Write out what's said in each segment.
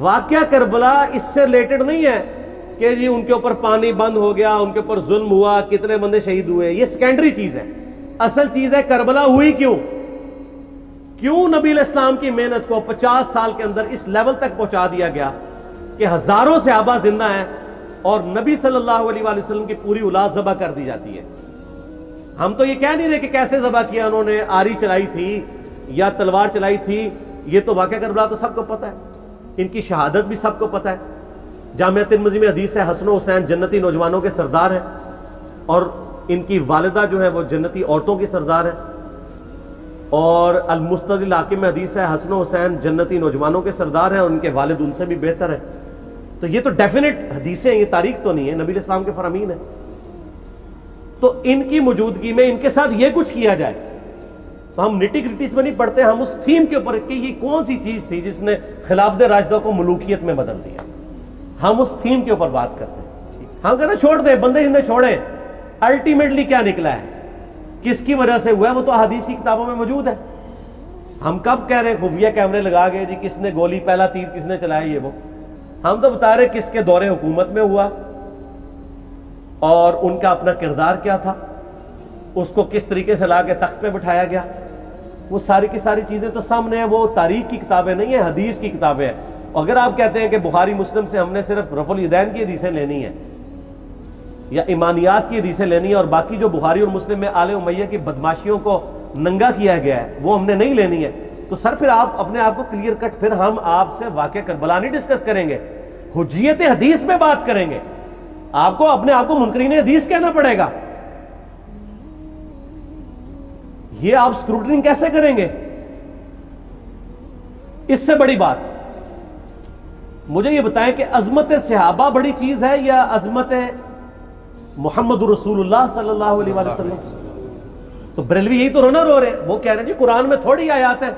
واقعہ کربلا اس سے ریلیٹڈ نہیں ہے کہ جی ان کے اوپر پانی بند ہو گیا، ان کے اوپر ظلم ہوا، کتنے بندے شہید ہوئے، یہ سیکنڈری چیز ہے. اصل چیز ہے کربلا ہوئی کیوں نبی علیہ السلام کی محنت کو 50 سال کے اندر اس لیول تک پہنچا دیا گیا کہ ہزاروں صحابہ زندہ ہیں اور نبی صلی اللہ علیہ وآلہ وسلم کی پوری اولاد ذبح کر دی جاتی ہے. ہم تو یہ کہہ نہیں رہے کہ کیسے ذبح کیا انہوں نے، آری چلائی تھی یا تلوار چلائی تھی، یہ تو واقعہ کربلا تو سب کو پتہ ہے، ان کی شہادت بھی سب کو پتہ ہے. جامعہ ترمذی میں حدیث ہے حسن و حسین جنتی نوجوانوں کے سردار ہیں اور ان کی والدہ جو ہے وہ جنتی عورتوں کی سردار ہے. اور المستدرک الحاکم میں حدیث ہے حسن و حسین جنتی نوجوانوں کے سردار ہیں اور ان کے والد ان سے بھی بہتر ہیں. تو یہ تو ڈیفینٹ حدیثیں ہیں، یہ تاریخ تو نہیں ہے، نبی علیہ السلام کے فرامین ہیں. تو ان کی موجودگی میں ان کے ساتھ یہ کچھ کیا جائے تو ہم نٹی گریٹیز میں نہیں پڑھتے، ہم اس تھیم کے اوپر کہ یہ کون سی چیز تھی جس نے خلافت راشدہ کو ملوکیت میں بدل دیا، ہم اس تھیم کے اوپر بات کرتے ہیں. ہم کہتے ہیں چھوڑ دیں، بندے ہندے چھوڑیں، الٹیمیٹلی کیا نکلا ہے، کس کی وجہ سے ہوا ہے، وہ تو احادیث کی کتابوں میں موجود ہے. ہم کب کہہ رہے ہیں خفیہ کیمرے لگا گئے جی کس نے گولی پہلا تیر کس نے چلایا، یہ وہ ہم تو بتا رہے کس کے دور حکومت میں ہوا اور ان کا اپنا کردار کیا تھا، اس کو کس طریقے سے لا کے تخت پہ بٹھایا گیا. وہ ساری کی ساری چیزیں تو سامنے ہیں، وہ تاریخ کی کتابیں نہیں ہیں، حدیث کی کتابیں ہیں. اگر آپ کہتے ہیں کہ بخاری مسلم سے ہم نے صرف رفع الیدین کی حدیثیں لینی ہیں یا ایمانیات کی حدیثیں لینی ہے اور باقی جو بخاری اور مسلم میں آل امیہ کی بدماشیوں کو ننگا کیا گیا ہے وہ ہم نے نہیں لینی ہے، تو سر پھر آپ اپنے آپ کو کلیئر کٹ، پھر ہم آپ سے واقعہ کربلا نہیں ڈسکس کریں گے، حجیت حدیث میں بات کریں گے. آپ کو اپنے آپ کو منکرین حدیث کہنا پڑے گا. یہ آپ اسکروٹنگ کیسے کریں گے؟ اس سے بڑی بات مجھے یہ بتائیں کہ عظمت صحابہ بڑی چیز ہے یا عظمت محمد رسول اللہ صلی اللہ علیہ وآلہ وسلم؟ تو بریلوی یہی تو رونا رو رہے ہیں، وہ کہہ رہے ہیں جی قرآن میں تھوڑی آیات ہیں.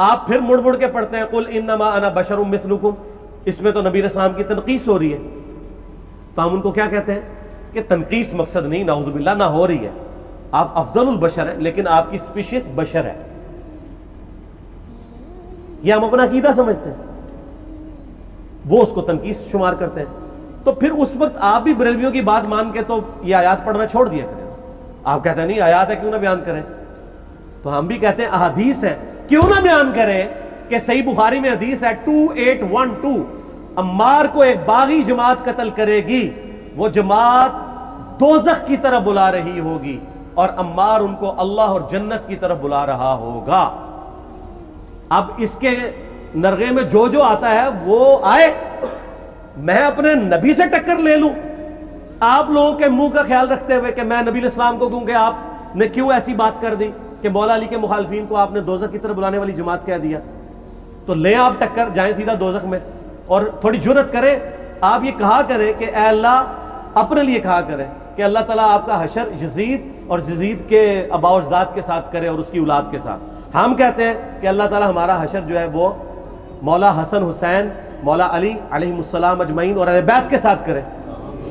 آپ پھر مڑ مڑ کے پڑھتے ہیں قل انما انا بشر مثلکم، اس میں تو نبی علیہ السلام کی تنقیص ہو رہی ہے. تو ہم ان کو کیا کہتے ہیں کہ تنقیص مقصد نہیں، نعوذ باللہ، نہ ہو رہی ہے. آپ افضل البشر ہیں لیکن آپ کی سپیشیز بشر ہے، یہ ہم اپنا عقیدہ سمجھتے ہیں، وہ اس کو تنقیص شمار کرتے ہیں. تو پھر اس وقت آپ بھی بریلویوں کی بات مان کے تو یہ آیات پڑھنا چھوڑ دیا کریں. آپ کہتے ہیں نہیں آیات ہے کیوں نہ بیان کریں، تو ہم بھی کہتے ہیں احادیث ہے کیوں نہ بیان کریں. کہ صحیح بخاری میں حدیث ہے 2812 عمار کو ایک باغی جماعت قتل کرے گی، وہ جماعت دوزخ کی طرف بلا رہی ہوگی اور عمار ان کو اللہ اور جنت کی طرف بلا رہا ہوگا. اب اس کے نرغے میں جو آتا ہے وہ آئے، میں اپنے نبی سے ٹکر لے لوں آپ لوگوں کے منہ کا خیال رکھتے ہوئے کہ میں نبی علیہ السلام کو کہوں کہ آپ نے کیوں ایسی بات کر دی کہ مولا علی کے مخالفین کو آپ نے دوزخ کی طرف بلانے والی جماعت کہہ دیا. تو لیں آپ ٹکر، جائیں سیدھا دوزخ میں. اور تھوڑی جرت کریں، آپ یہ کہا کریں کہ اے اللہ، اپنے لیے کہا کریں کہ اللہ تعالیٰ آپ کا حشر یزید اور یزید کے آباء و اجداد کے ساتھ کرے اور اس کی اولاد کے ساتھ. ہم کہتے ہیں کہ اللہ تعالیٰ ہمارا حشر جو ہے وہ مولا حسن حسین، مولا علی علیہ السلام اجمعین اور اہل بیت کے ساتھ کرے،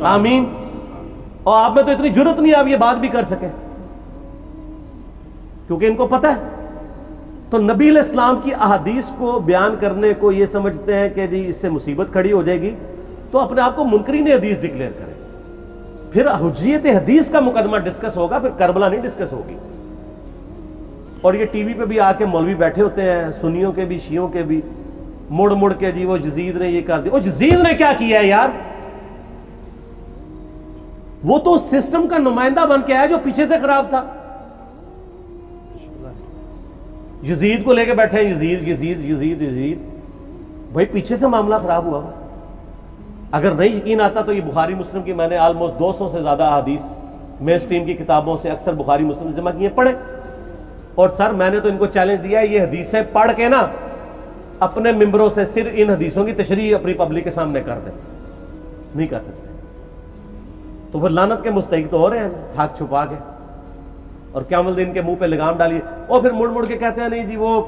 آمین. اور آپ میں تو اتنی جرت نہیں آپ یہ بات بھی کر سکیں کیونکہ ان کو پتہ ہے. تو نبی علیہ السلام کی احادیث کو بیان کرنے کو یہ سمجھتے ہیں کہ جی اس سے مصیبت کھڑی ہو جائے گی، تو اپنے آپ کو منکرین حدیث ڈکلیئر کریں. پھر حجیت حدیث کا مقدمہ ڈسکس ہوگا، پھر کربلا نہیں ڈسکس ہوگی. اور یہ ٹی وی پہ بھی آ کے مولوی بیٹھے ہوتے ہیں، سنیوں کے بھی شیعوں کے بھی، مڑ مڑ کے جی وہ یزید نے یہ کر دیا. وہ یزید نے کیا کیا ہے یار؟ وہ تو سسٹم کا نمائندہ بن کے آیا جو پیچھے سے خراب تھا. یزید کو لے کے بیٹھے ہیں، یزید یزید یزید یزید. بھائی پیچھے سے معاملہ خراب ہوا. اگر نہیں یقین آتا تو یہ بخاری مسلم کی میں نے آلموسٹ 200 سے زیادہ احادیث مین اسٹریم کی کتابوں سے اکثر بخاری مسلم جمع کیے، پڑھے. اور سر میں نے تو ان کو چیلنج دیا ہے یہ حدیثیں پڑھ کے نا اپنے ممبروں سے صرف ان حدیثوں کی تشریح اپنی پبلک کے سامنے کر دیں. نہیں کر سکتے تو پھر لعنت کے مستحق تو ہو رہے ہیں حق چھپا کے، اور قیامت دن کے منہ پہ لگام ڈالیے. اور پھر مڑ مڑ کے کہتے ہیں نہیں جی وہ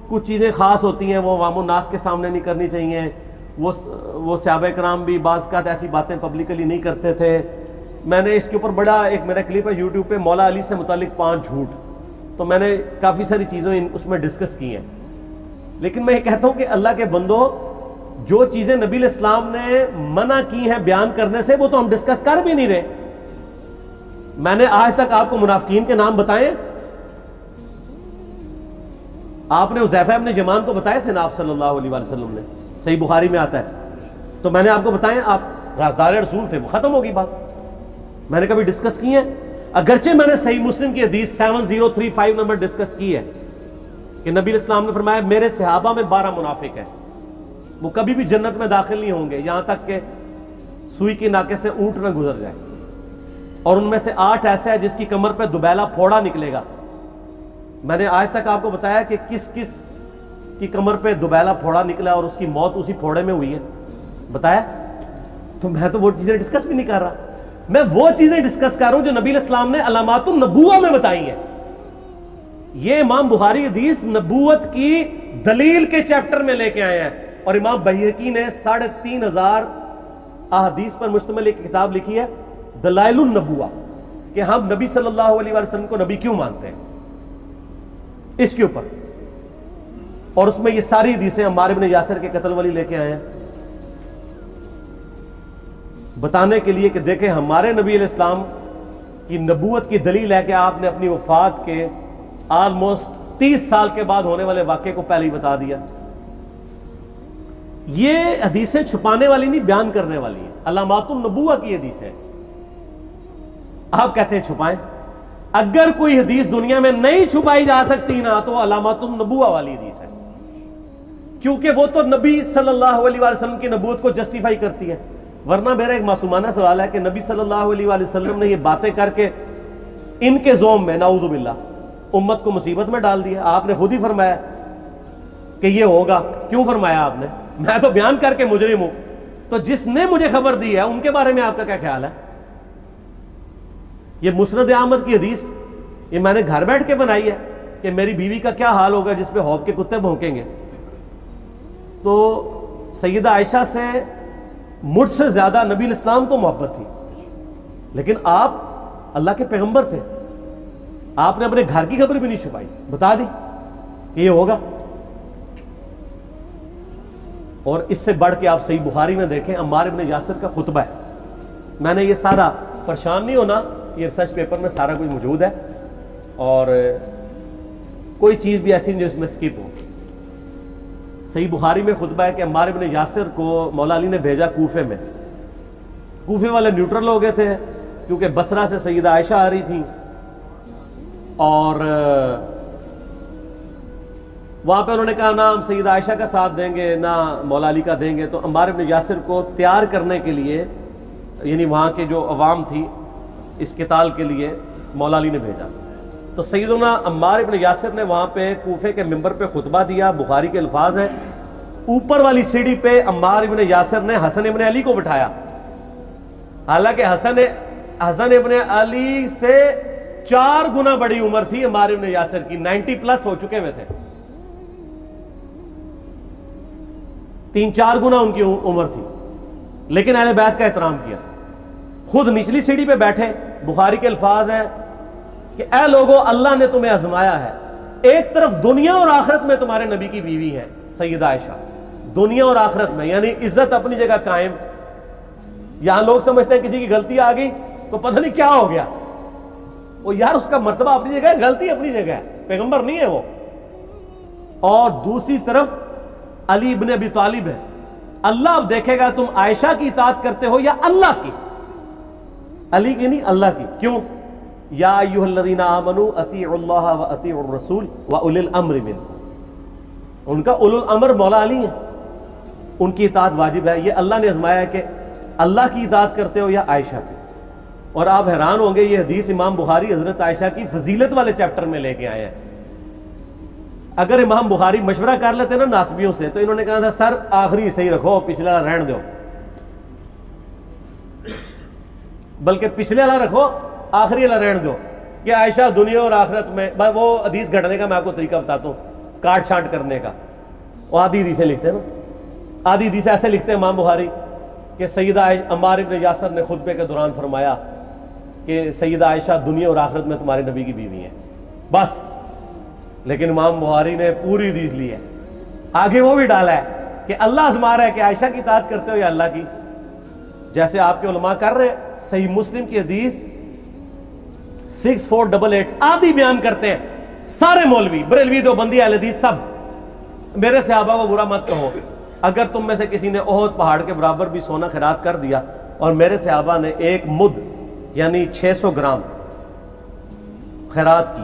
کچھ چیزیں خاص ہوتی ہیں وہ عوام الناس کے سامنے نہیں کرنی چاہیے. وہ صحابہ کرام بھی بعض اوقات ایسی باتیں پبلکلی نہیں کرتے تھے. میں نے اس کے اوپر بڑا ایک میرا کلپ ہے یوٹیوب پہ، مولا علی سے متعلق 5 جھوٹ، تو میں نے کافی ساری چیزیں اس میں ڈسکس کی ہیں. لیکن میں یہ کہتا ہوں کہ اللہ کے بندو، جو چیزیں نبی علیہ السلام نے منع کی ہیں بیان کرنے سے، وہ تو ہم ڈسکس کر بھی نہیں رہے. میں نے آج تک آپ کو منافقین کے نام بتائے؟ آپ نے حذیفہ ابن یمان کو بتائے تھے نا آپ صلی اللہ علیہ وسلم نے، صحیح بخاری میں آتا ہے. تو میں نے آپ کو بتائے، آپ رازدار رسول تھے، وہ ختم ہوگی بات. میں نے کبھی ڈسکس کی ہے؟ اگرچہ میں نے صحیح مسلم کی حدیث 7035 نمبر ڈسکس کی ہے کہ نبی علیہ السلام نے فرمایا میرے صحابہ میں 12 منافق ہیں، وہ کبھی بھی جنت میں داخل نہیں ہوں گے یہاں تک کہ سوئی کی ناکے سے اونٹ نہ گزر جائے، اور ان میں سے 8 ایسا ہے جس کی کمر پہ دوبیلا پھوڑا نکلے گا. میں نے آج تک آپ کو بتایا کہ کس کس کی کمر پہ دوبیلا پھوڑا نکلا اور اس کی موت اسی پھوڑے میں ہوئی ہے؟ بتایا؟ تو میں تو وہ چیزیں ڈسکس بھی نہیں کر رہا، میں وہ چیزیں ڈسکس کر رہا ہوں جو نبی علیہ السلام نے علامات النبوہ میں بتائی ہیں. یہ امام بخاری حدیث نبوت کی دلیل کے چیپٹر میں لے کے آئے ہیں، اور امام بہقی نے 3500 احادیث پر مشتمل ایک کتاب لکھی ہے دلائل النبوہ، کہ ہم نبی صلی اللہ علیہ وسلم کو نبی کیوں مانتے ہیں، اس کے اوپر. اور اس میں یہ ساری حدیثیں عمار بن یاسر کے قتل والی لے کے آئے ہیں، بتانے کے لیے کہ دیکھیں ہمارے نبی علیہ السلام کی نبوت کی دلیل ہے کہ آپ نے اپنی وفات کے آلموسٹ 30 سال کے بعد ہونے والے واقعے کو پہلے ہی بتا دیا. یہ حدیثیں چھپانے والی نہیں، بیان کرنے والی ہیں. علامات النبوہ کی حدیث ہے. آپ کہتے ہیں چھپائیں. اگر کوئی حدیث دنیا میں نہیں چھپائی جا سکتی نا تو علامات النبوہ والی حدیث ہے، کیونکہ وہ تو نبی صلی اللہ علیہ وسلم کی نبوت کو جسٹیفائی کرتی ہے. ورنہ میرا ایک معصومانہ سوال ہے کہ نبی صلی اللہ علیہ وسلم نے یہ باتیں کر کے ان کے زوم میں نعوذ باللہ امت کو مصیبت میں ڈال دیا. آپ نے خود ہی فرمایا کہ یہ ہوگا. کیوں فرمایا آپ نے؟ میں تو بیان کر کے مجرم ہوں. تو جس نے مجھے خبر دی ہے ان کے بارے میں آپ کا کیا خیال ہے؟ یہ مسند احمد کی حدیث یہ میں نے گھر بیٹھ کے بنائی ہے کہ میری بیوی کا کیا حال ہوگا جس پہ ہوب کے کتے بھونکیں گے. تو سیدہ عائشہ سے مجھ سے زیادہ نبی علیہ السلام کو محبت تھی، لیکن آپ اللہ کے پیغمبر تھے، آپ نے اپنے گھر کی خبر بھی نہیں چھپائی، بتا دی کہ یہ ہوگا. اور اس سے بڑھ کے آپ صحیح بخاری میں دیکھیں عمار بن یاسر کا خطبہ ہے. میں نے یہ سارا، پریشان نہیں ہونا، یہ ریسرچ پیپر میں سارا کچھ موجود ہے اور کوئی چیز بھی ایسی نہیں جو اس میں سکپ ہو. صحیح بخاری میں خطبہ ہے کہ عمار بن یاسر کو مولا علی نے بھیجا کوفے میں. کوفے والے نیوٹرل ہو گئے تھے کیونکہ بصرہ سے سیدہ عائشہ آ رہی تھی اور وہاں پہ انہوں نے کہا نہ ہم سیدہ عائشہ کا ساتھ دیں گے نہ مولا علی کا دیں گے. تو عمار بن یاسر کو تیار کرنے کے لیے، یعنی وہاں کے جو عوام تھی اس قتال کے لیے، مولا علی نے بھیجا. تو سیدنا عمار بن یاسر نے وہاں پہ کوفے کے منبر پہ خطبہ دیا. بخاری کے الفاظ ہیں، اوپر والی سیڑھی پہ عمار بن یاسر نے حسن ابن علی کو بٹھایا، حالانکہ حسن ابن علی سے 4 گنا بڑی عمر تھی عمار بن یاسر کی، 90 پلس ہو چکے ہوئے تھے، 3-4 گنا ان کی عمر تھی. لیکن اہل بیت کا احترام کیا، خود نچلی سیڑھی پہ بیٹھے. بخاری کے الفاظ ہیں کہ اے لوگو اللہ نے تمہیں آزمایا ہے، ایک طرف دنیا اور آخرت میں تمہارے نبی کی بیوی ہے سیدہ عائشہ، دنیا اور آخرت میں، یعنی عزت اپنی جگہ قائم. یہاں لوگ سمجھتے ہیں کسی کی غلطی آ گئی تو پتہ نہیں کیا ہو گیا. وہ یار اس کا مرتبہ اپنی جگہ ہے، غلطی اپنی جگہ ہے، پیغمبر نہیں ہے وہ. اور دوسری طرف علی ابن ابی طالب ہے. اللہ اب دیکھے گا تم عائشہ کی اطاعت کرتے ہو یا اللہ کی. علی کی نہیں، اللہ کی. کیوں؟ یا ایھا الذین آمنوا اطیعوا اللہ واطیعوا الرسول واولی الامر منکم. ان کا اولو الامر مولا علی ہیں، ان کی اطاعت واجب ہے. یہ اللہ نے آزمایا ہے کہ اللہ کی اطاعت کرتے ہو یا عائشہ کی. اور آپ حیران ہوں گے، یہ حدیث امام بخاری حضرت عائشہ کی فضیلت والے چیپٹر میں لے کے آئے ہیں. اگر امام بخاری مشورہ کر لیتے نا ناسبیوں سے تو انہوں نے کہا تھا سر آخری صحیح رکھو، پچھلا رہن دو، بلکہ پچھلے والا رکھو آخری والا رہن دو. کہ عائشہ دنیا اور آخرت میں، وہ حدیث گھڑنے کا میں آپ کو طریقہ بتاتا ہوں، کاٹ چھانٹ کرنے کا. وہ آدھی حدیثیں لکھتے ہیں نا، آدھی حدیث ایسے لکھتے ہیں امام بخاری کہ سیدہ عمار بن یاسر نے خطبے کے دوران فرمایا کہ سیدہ عائشہ دنیا اور آخرت میں تمہارے نبی کی بیوی ہیں، بس. لیکن امام بخاری نے پوری حدیث لی ہے آگے وہ بھی ڈالا ہے کہ اللہ آزما رہا ہے کہ عائشہ کی اطاعت کرتے ہو یا اللہ کی، جیسے آپ کے علماء کر رہے ہیں۔ صحیح مسلم کی حدیث 6488 آدھی بیان کرتے ہیں سارے مولوی، بریلوی، دیوبندی، اہل حدیث، سب، میرے صحابہ کو برا مت کہو، اگر تم میں سے کسی نے احد پہاڑ کے برابر بھی سونا خیرات کر دیا اور میرے صحابہ نے ایک مد یعنی 600 گرام خیرات کی،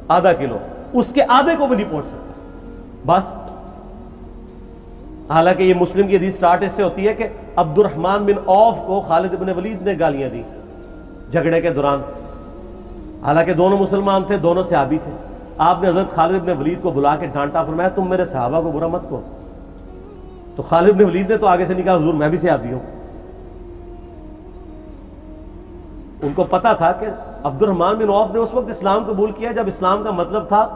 آدھا کلو، اس کے آدھے کو بھی نہیں پہنچ سکتا بس۔ حالانکہ یہ مسلم کی حدیث سٹارٹ اس سے ہوتی ہے کہ عبد الرحمن بن عوف کو خالد بن ولید نے گالیاں دی جھگڑے کے دوران، حالانکہ دونوں مسلمان تھے، دونوں صحابی تھے۔ آپ نے حضرت خالد بن ولید کو بلا کے ڈانٹا، فرمایا تم میرے صحابہ کو برا مت کہو۔ تو خالد بن ولید نے تو آگے سے نہیں کہا حضور میں بھی صحابی ہوں، ان کو پتا تھا کہ عبد الرحمن بن عوف نے اس وقت اسلام قبول کیا جب اسلام کا مطلب تھا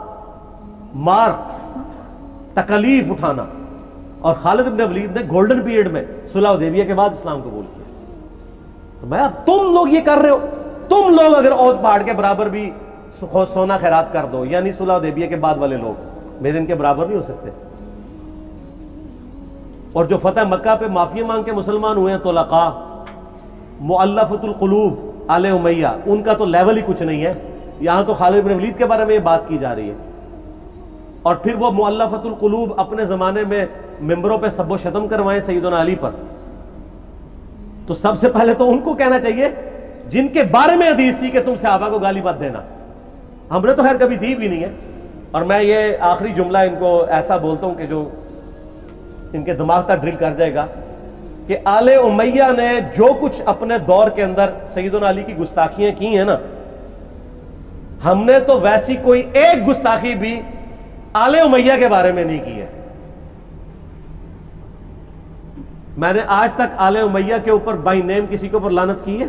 مار، تکلیف اٹھانا، اور خالد بن ولید نے گولڈن پیریڈ میں صلح حدیبیہ کے بعد اسلام قبول کیا۔ تو میں تم لوگ یہ کر رہے ہو، تم لوگ اگر احد پہاڑ کے برابر بھی سونا خیرات کر دو، یعنی صلح حدیبیہ کے بعد والے لوگ میرے ان کے برابر نہیں ہو سکتے۔ اور جو فتح مکہ پہ معافی مانگ کے مسلمان ہوئے ہیں طلقاء، مؤلفۃ القلوب آل امیہ، ان کا تو لیول ہی کچھ نہیں ہے۔ یہاں تو خالد بن ولید کے بارے میں یہ بات کی جا رہی ہے، اور پھر وہ مؤلفۃ القلوب اپنے زمانے میں ممبروں پہ سب و شتم کروائیں سیدنا علی پر، تو سب سے پہلے تو ان کو کہنا چاہیے جن کے بارے میں حدیث تھی کہ تم صحابہ کو گالی مت دینا۔ ہم نے تو خیر کبھی دی بھی نہیں ہے۔ اور میں یہ آخری جملہ ان کو ایسا بولتا ہوں کہ جو ان کے دماغ تک ڈرل کر جائے گا کہ آل امیہ نے جو کچھ اپنے دور کے اندر سیدنا علی کی گستاخیاں کی ہیں نا، ہم نے تو ویسی کوئی ایک گستاخی بھی آل امیہ کے بارے میں نہیں کی ہے۔ میں نے آج تک آل امیہ کے اوپر بائی نیم کسی کے اوپر لعنت کی ہے؟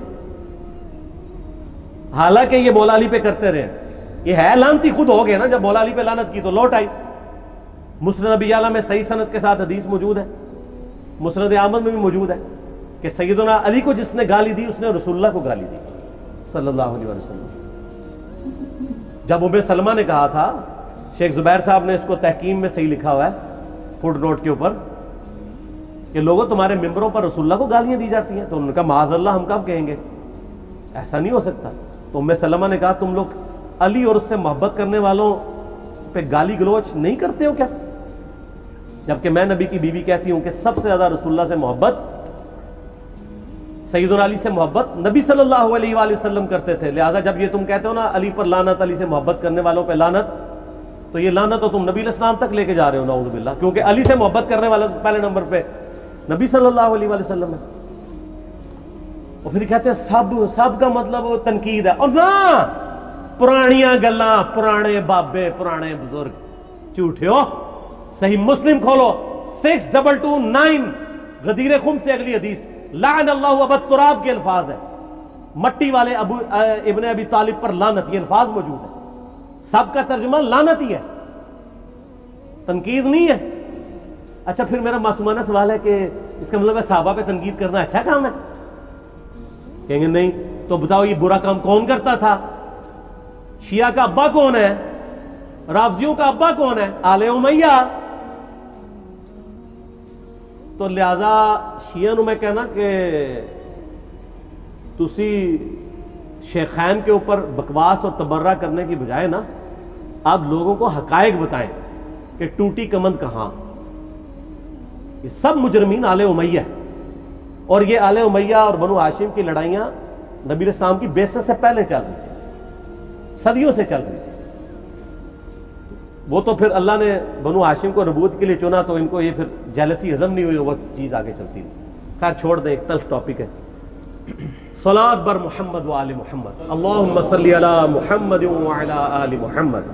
حالانکہ یہ مولا علی پہ کرتے رہے، یہ ہے لعنتی خود ہو گئے نا، جب مولا علی پہ لعنت کی تو لوٹ آئی۔ مسند ابی اعلیٰ میں صحیح سند کے ساتھ حدیث موجود ہے، مسند احمد میں بھی موجود ہے کہ سیدنا علی کو جس نے گالی دی اس نے رسول اللہ کو گالی دی صلی اللہ علیہ وسلم۔ جب ام سلمہ نے کہا تھا، شیخ زبیر صاحب نے اس کو تحکیم میں صحیح لکھا ہوا ہے فوٹ نوٹ کے اوپر، کہ لوگوں تمہارے ممبروں پر رسول اللہ کو گالیاں دی جاتی ہیں، تو انہوں نے کہا معاذ اللہ، ہم کب کہیں گے، ایسا نہیں ہو سکتا۔ تو ام سلمہ نے کہا تم لوگ علی اور اس سے محبت کرنے والوں پہ گالی گلوچ نہیں کرتے ہو کیا؟ جبکہ میں نبی کی بیوی کہتی ہوں کہ سب سے زیادہ رسول اللہ سے محبت، سیدنا علی سے محبت نبی صلی اللہ علیہ وآلہ وسلم کرتے تھے۔ لہٰذا جب یہ تم کہتے ہو نا علی پر لعنت، علی سے محبت کرنے والوں پہ لعنت، تو یہ لعنت تو تم نبی علیہ السلام تک لے کے جا رہے ہو نعوذ باللہ، کیونکہ علی سے محبت کرنے والا پہلے نمبر پہ نبی صلی اللہ علیہ وآلہ وسلم ہے۔ اور پھر کہتے ہیں سب کا مطلب وہ تنقید ہے، اور نہ پرانیاں گلاں، پرانے بابے، پرانے بزرگ، جھوٹے ہو۔ صحیح مسلم کھولو 6229 غدیر خم سے اگلی حدیث، لعن اللہ ابا التراب کے الفاظ ہے، مٹی والے ابن ابی طالب پر لعنت، یہ الفاظ موجود ہے۔ سب کا ترجمہ لعنت ہی ہے، تنقید نہیں ہے۔ اچھا پھر میرا معصومانہ سوال ہے کہ اس کا مطلب ہے صحابہ پہ تنقید کرنا اچھا کام ہے؟ کہیں گے نہیں، تو بتاؤ یہ برا کام کون کرتا تھا؟ شیعہ کا ابا کون ہے؟ رافضیوں کا ابا کون ہے؟ آل امیہ۔ تو لہذا شیعہ نو میں کہنا کہ تسی شیخین کے اوپر بکواس اور تبرہ کرنے کی بجائے نا آپ لوگوں کو حقائق بتائیں کہ ٹوٹی کمند کہاں۔ یہ سب مجرمین آل امیہ ہے، اور یہ آل امیہ اور بنو ہاشم کی لڑائیاں نبی علیہ السلام کی بعثت سے پہلے چل رہی تھی، صدیوں سے چل رہی تھی۔ وہ تو پھر اللہ نے بنو ہاشم کو نبوت کے لیے چنا تو ان کو یہ پھر جیلسی ہضم نہیں ہوئی، وہ چیز آگے چلتی تھی۔ خیر چھوڑ دیں، ایک تلخ ٹاپک ہے۔ صلاۃ بر محمد و آل محمد، اللہم صلی علی محمد و علی آل محمد۔